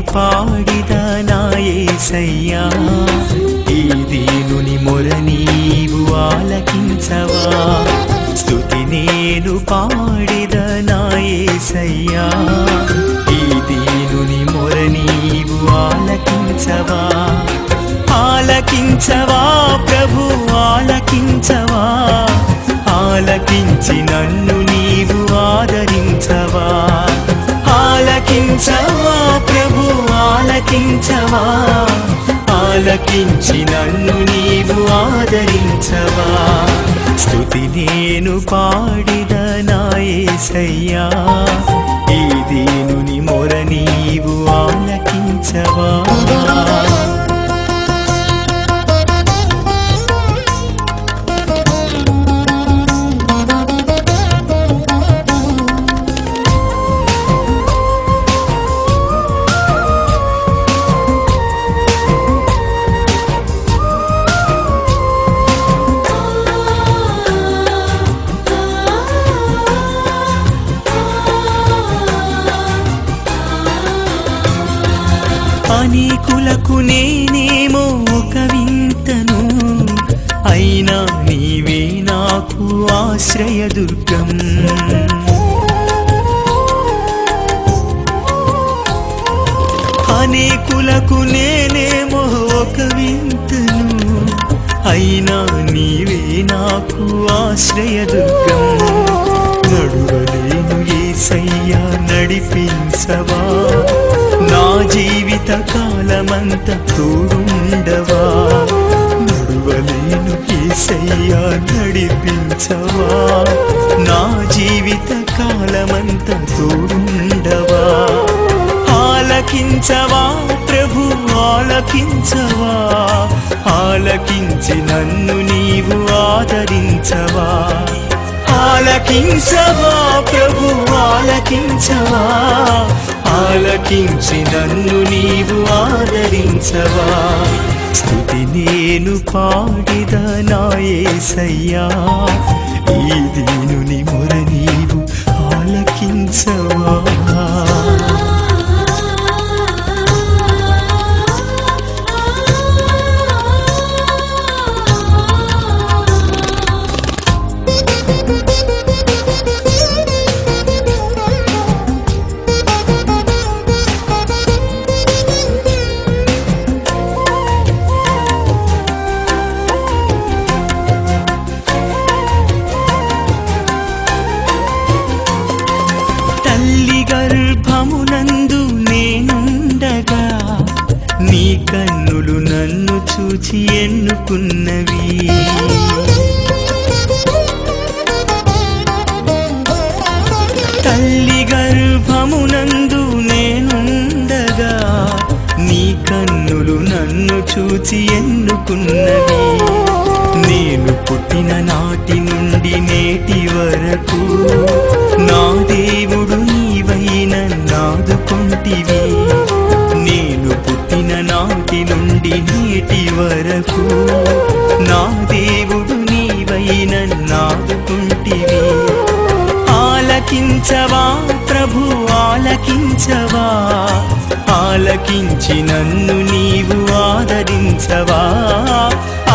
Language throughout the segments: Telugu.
పాడిద నా యేసయ్యా ఈ దీనుని మొర నీవు ఆలకించవా స్తుతి నేను పాడిద నా యేసయ్యా ఈ దీనుని మొర నీవు ఆలకించవా ఆలకించవా ప్రభు ఆలకించవా ఆలకించి నన్ను నీవు ఆదరించవా ఆలకించవా ప్రభు ఆలకించవా ఆలకించి నన్ను నీవు ఆదరించవా స్తుతి నేను పాడిద నా యేసయ్యా ఈ దీనుని మొర నీవు ఆలకించవా అనేకులకు నేనేమో ఒక వింతను అయినా నీవే నాకు ఆశ్రయదుర్గం అనేకులకు నేనేమో ఒక వింతను అయినా నీవే నాకు ఆశ్రయదుర్గం నడువలేను యేసయ్యా నడిపించవా నా జీవిత కాలమంత తోడుండవా నడువలేను యేసయ్యా నడిపించవా నా జీవిత కాలమంత తోడుండవా ఆలకించవా ప్రభు ఆలకించవా ఆలకించి నన్ను నీవు ఆదరించవా ఆలకించవా ప్రభు ఆలకించవా ఆలకించి నన్ను నీవు ఆదరించవా స్తుతి నేను పాడిద నా యేసయ్యా ఈ దీనుని మొర నీవు ఆలకించవా గర్భమునందు నేనుండగా నీ కన్నులు నన్ను చూచి ఎన్నుకున్నవి తల్లి గర్భమునందు నేనుండగా నీ కన్నులు నన్ను చూచి ఎన్నుకున్నవి నేను పుట్టిన నాటి నుండి నేటి వరకు నా దేవుడు నాదుకుంటివి నేను పుట్టిన నాటి నుండి నేటి వరకు నా దేవుడు నీవై నన్నాదుకుంటివి ఆలకించవా ప్రభు ఆలకించవా ఆలకించి నన్ను నీవు ఆదరించవా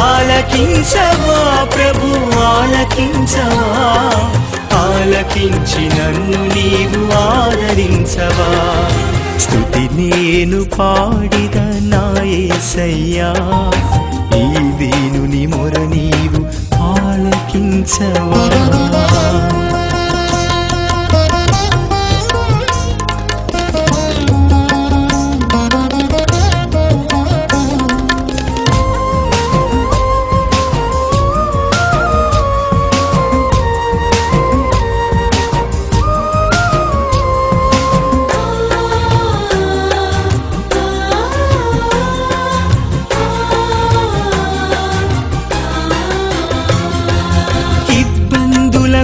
ఆలకించవా ప్రభు ఆలకించవా ఆలకించి నన్ను నీవు ఆదరించవా స్తుతి నేను పాడిద నా యేసయ్యా ఈ దీనుని మొర నీవు ఆలకించవా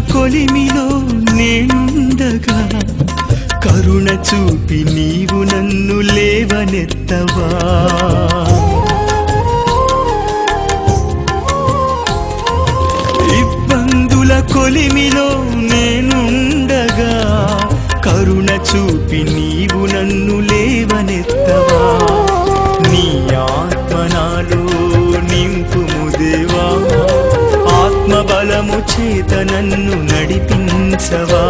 కొలిమిలో నేనుండగా కరుణ చూపి నీవు నన్ను లేవనెత్తవా ఇబ్బందుల కొలిమిలో నేనుండగా కరుణ చూపి నీవు నన్ను లేవనెత్తవా నీ ఆత్మ నాలో నింపుము దేవా ఆత్మబలము చేత నన్ను నడిపించవా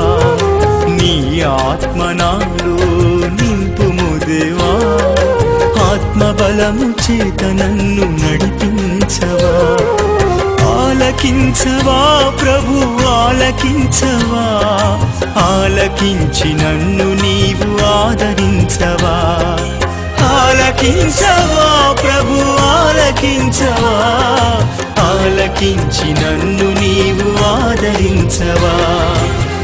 నీ ఆత్మ నాలో నింపుము దేవా ఆత్మబలము చేత నన్ను నడిపించవా ఆలకించవా ప్రభు ఆలకించవా ఆలకించి నన్ను నీవు ఆదరించవా ఆలకించవా ప్రభు ఆలకించవా ఆలకించి నన్ను నీవు ఆదరించవా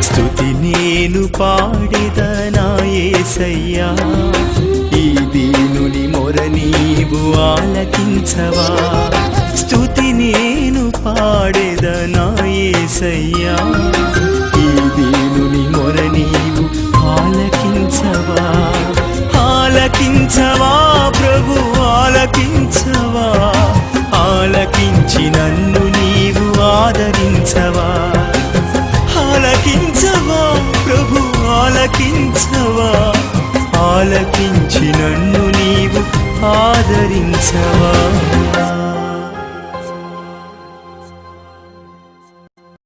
స్తుతి నేను పాడెదనా యేసయ్యా ఈ దీనుని మొర నీవు ఆలకించవా స్తుతి నేను పాడెదనా యేసయ్యా ఈ దీనుని మొర నీవు ఆలకించవా ఆలకించవా ప్రభు ఆలకించవా ఆలకించి నన్ను నీవు ఆదరించవా ఆలకించవా ప్రభు ఆలకించవా ఆలకించి నన్ను నీవు ఆదరించవా